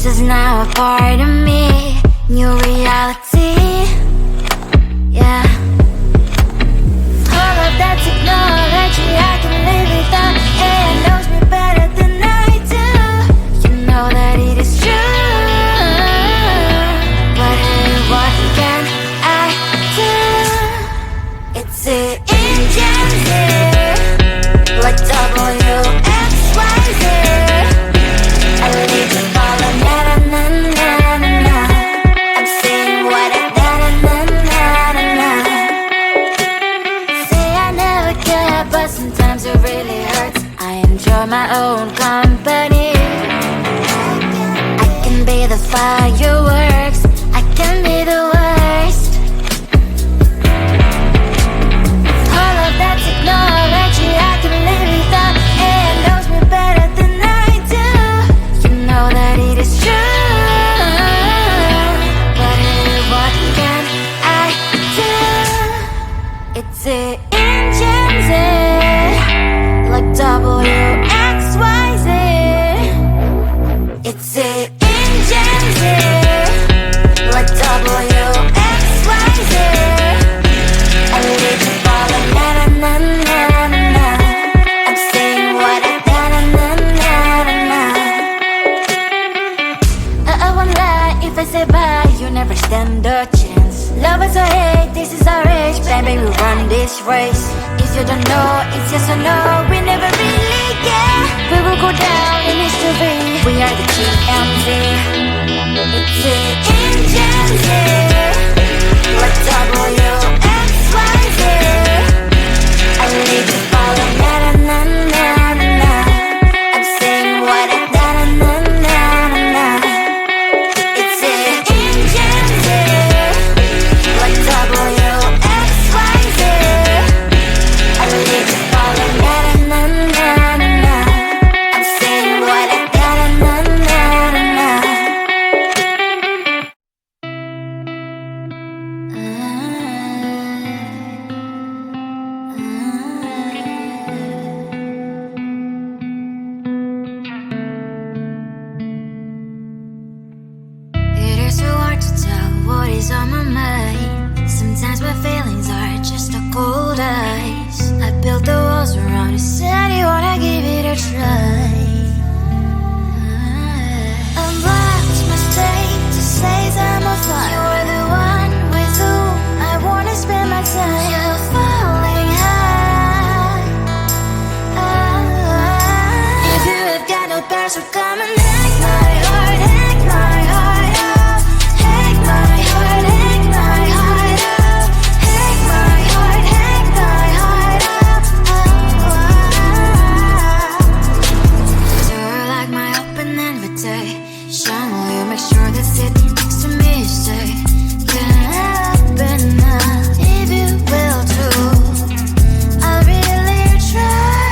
is now a part of me. New reality, yeah. All of that technology I can live without. AI knows me better than I do. You know that it is true. But hey, what can I do? It's the engines here, like WXYZ. I need to follow, na-na-na-na-na-na. I'm saying what I na-na-na-na-na. Say I never care, but sometimes it really hurts. I enjoy my own company. I can be the fireworks, I can be the worst. All of that technology I can live without. AI knows me better than I do. You know that it is true. But hey, what can I do? It's the engines, like WXYZ. It's the engines, like WXYZ. I need to follow, na-na-na-na-na-na. I'm saying what I na-na-na-na-na. I won't lie if I say bye, you never stand a chance. Love is or hate, this is our age. Baby, we run this race. If you don't know, it's yes or no. We never really get. We will go down in history. We are the GMZ. It's the engines, like WXYZ. I need to follow, na-na-na-na-na-na. I'm saying what I na-na-na-na-na. It's the engines, like WXYZ. I need to follow, na-na-na-na-na-na. I'm saying what I na-na-na-na-na. It is so hard to tell what is on my mind. Sometimes my feelings are just a cold ice. I built the walls around you, said you wanna give it a try. Unlocked my state to say I'm a fly. You're the one with whom I wanna spend my time. You're falling high. If you have got no bears, so come and hack my heart, hack my heart out. Hack my heart, hack my heart out. Hack my heart, hack my heart out. You're like my open invitation. Will you make sure that sitting next to me is safe? Can happen now, if you will too. I'll really try.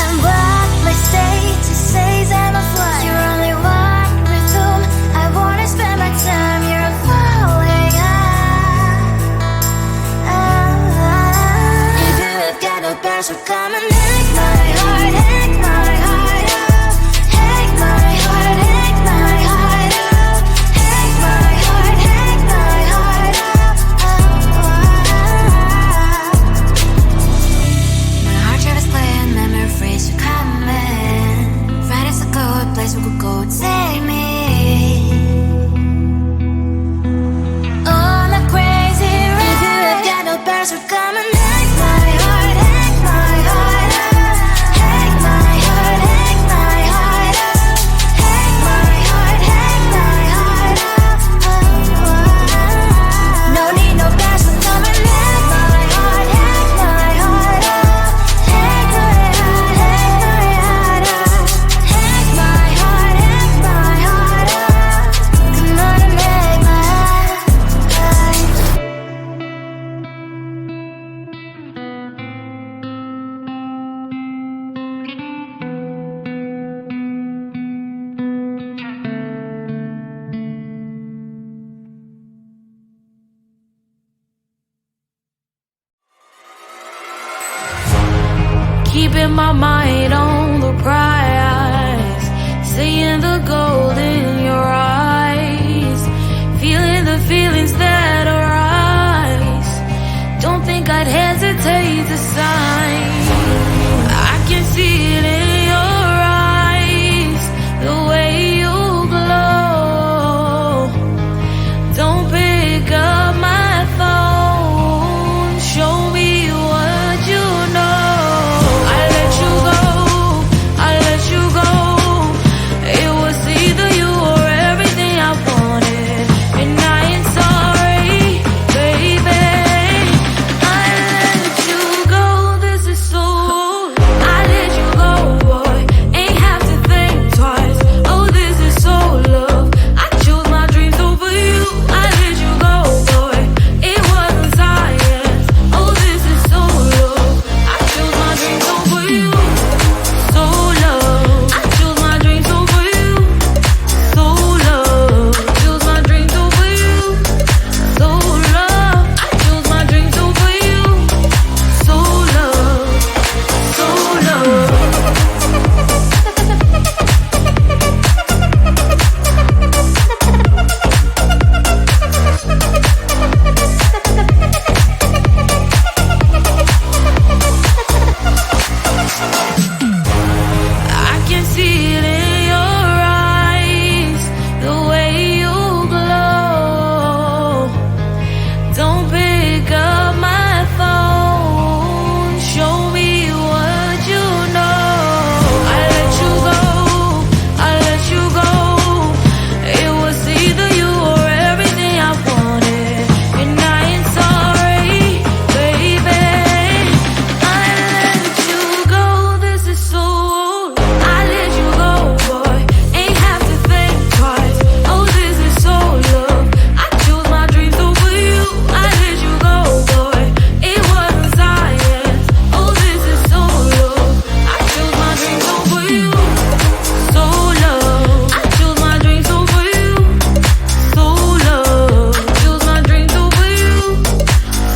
And what my status says I'm a fly. You're only one with whom I wanna spend my time. You're falling high. If you have got no bears, so come and hack my heart, hack my heart out. Hack my heart, hack my heart out. Hack my heart, hack my heart out. My heart travels playing memories are coming. Right as a good place we could go and take me. On a crazy ride. If you have got no bears, so come and hack my heart, hack my heart out. Hack my heart, hack my heart out. Hack my heart, hack my heart out. No need no bears, so come and hack my heart, hack my heart out. Hack my heart, hack my heart out. Hack my heart, hack my heart out. Come on and make my heart. Keeping my mind on the prize, seeing the gold in time. I can see it in your eyes, the way you glow. Don't pick up my phone, show me what you know. I let you go, I let you go. It was either you or everything I wanted, and I ain't sorry, baby. I let you go, this is so. I let you go, boy, ain't have to think twice. Oh, this is so love. I chose my dreams over you. I let you go, boy, it wasn't science. Oh, this is so love. I chose my dreams over you. So love. I chose my dreams over you. So love. Chose my dreams over you. So love. I chose my dreams over you. So love. So love. I can see it in your eyes, the way you glow. Don't pick up my phone, show me what you know. I let you go, I let you go. It was either you or everything I wanted, and I ain't sorry, baby. I let you go, this is so. I let you go, boy, ain't have to think twice. Oh, this is so love. I chose my dreams over you. I let you go, boy, it wasn't science. Oh, this is so love. I chose my dreams over you. So love. I chose my dreams over you. So love. Chose my dreams over you.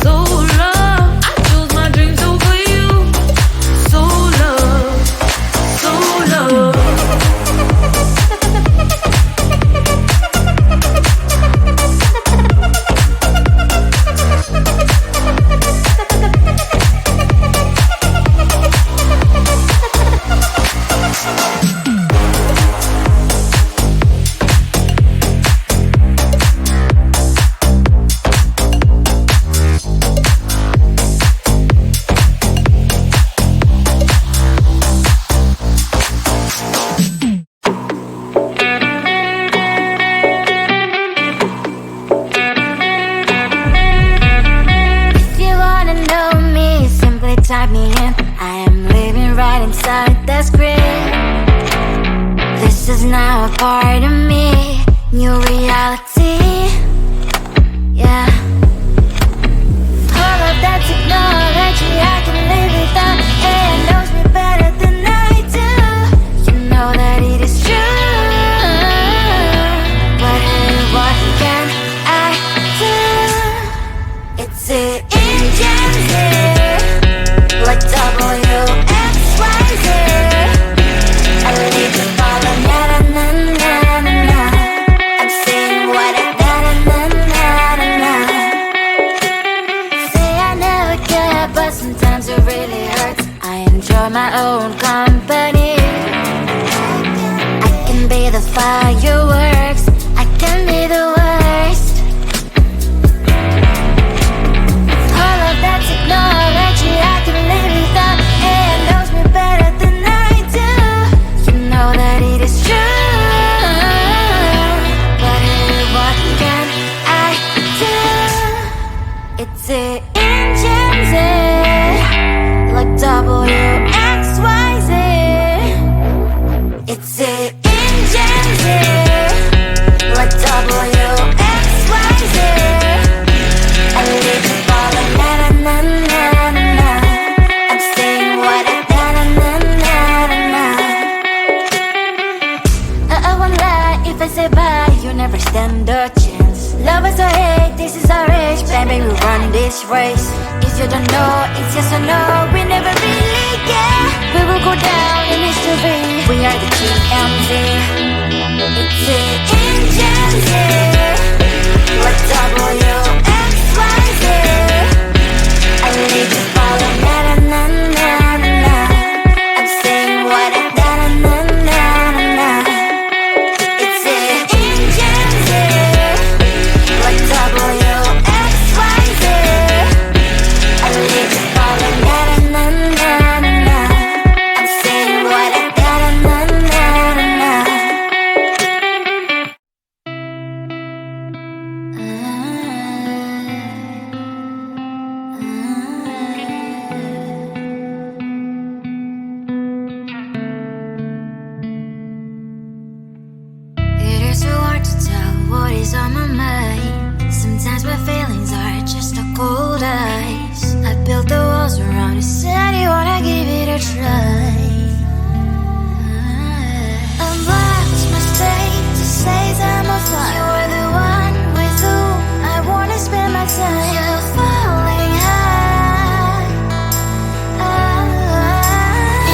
So love. I chose my dreams over you. So love. So love. If you wanna know me, simply type me in. I am living right inside the screen. This is now a part of me, new reality. Yeah. All of that technology I can live without. It knows me better than I do. You know that it is true. But hey, what can I do? It's the engines here, like WXYZ. I leave the ball on na na na na na na. I'm saying what I na na na na na na. Say I never care, but sometimes it really hurts. I enjoy my own company. I can be the fireworks, I can be the worst. All of that technology I can live without. It knows me better than I do. You know that it is true. But hey, what can I do? It's the engines, like WXYZ. It's the engines, like WXYZ. I live the ball on na na na na na na. I'm saying what I na na na na na na. I won't lie if I say bye, you never stand a chance. Love is or hate, this is our age, baby, we run this race. If you don't know, it's yes or no, we never really care. We will go down in history, we are the GMZ. It's the engines here, like WXYZ. I need to follow na na na what is on my mind. Sometimes my feelings are just a cold ice. I built the walls around the city, wanna give it a try. I've lost my state to say I'm a fly. You're the one with whom I wanna spend my time. You're falling high.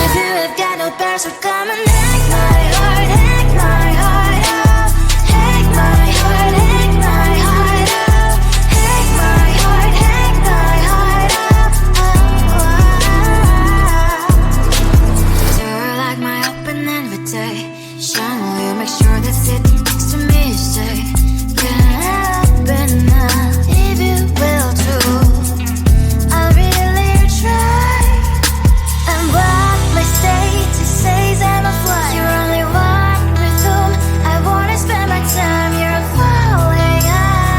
If you have got no bears, so come and hack my heart, hack my heart out. Hack my heart, hack my heart out. Hack my heart, hack my heart out. You're like my open invitation. Will you make sure that sitting next to me is safe? Can't open up if you will too. I'll really try. And what my state to say I'm a fly. You're only one with whom I wanna spend my time. You're falling high.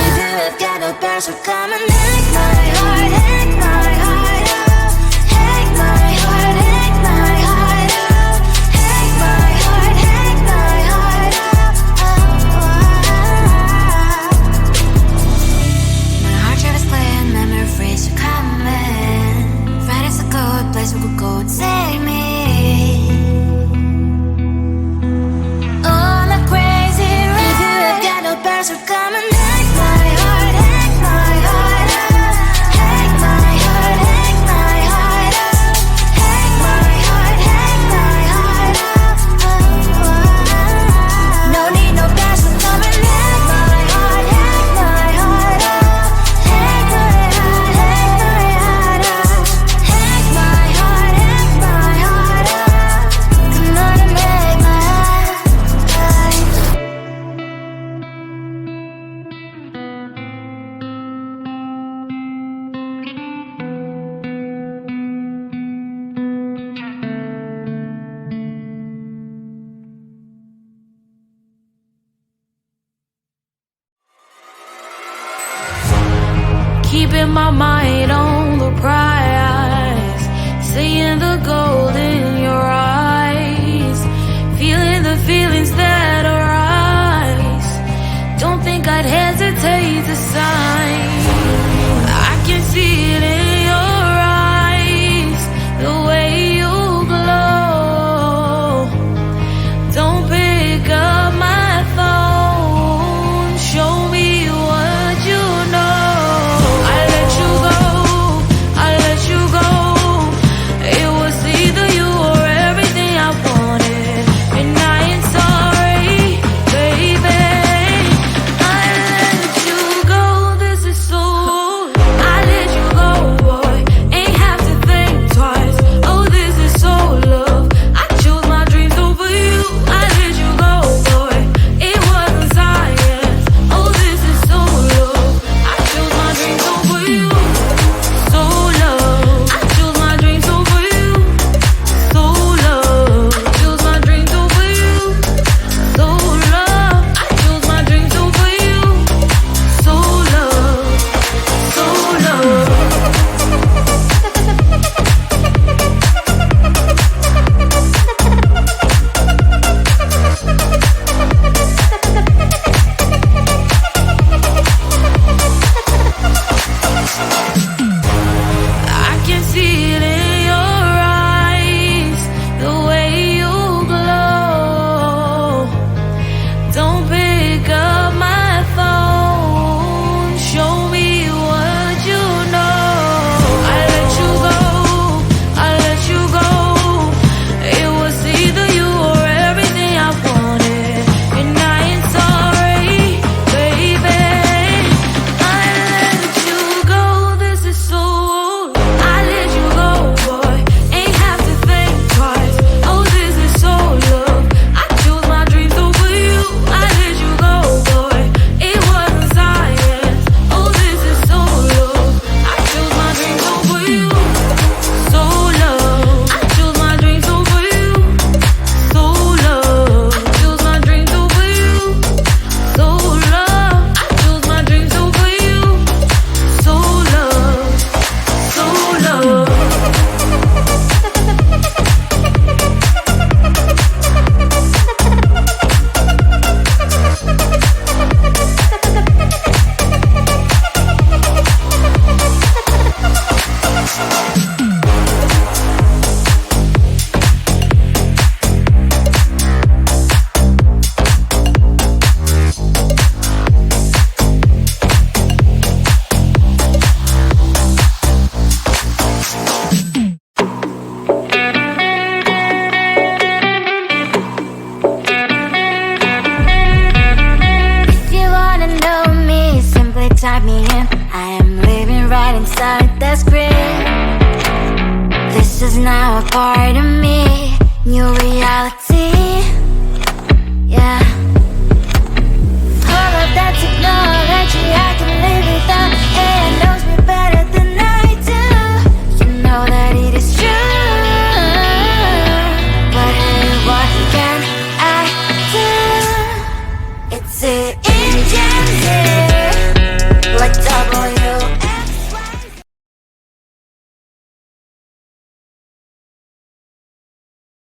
If you have got no bears, so come and hack my heart, hack my heart out. Hack my heart, hack my heart out. Hack my heart, hack my heart out. My heart travels clear, memories are coming. Right as a good place we could go and take me. On a crazy ride. If you have got no bears, so come and hack my heart, hack my heart out. Hack my heart, hack my heart out. Hack my heart, hack my heart out. No need no bears, so come and hack my heart, hack my heart out. Hack my heart, hack my heart out. Hack my heart, hack my heart out. Come on and make my heart. Keeping my mind on the prize, seeing the gold in your eyes, feeling the feelings that arise. Don't think I'd hesitate to sign. I can see it in your eyes, the way you glow. Don't pick up my phone, show me what you know. I let you go, I let you go. It was either you or everything I wanted, and I ain't sorry, baby. I let you go. is now a part of me. New reality, yeah.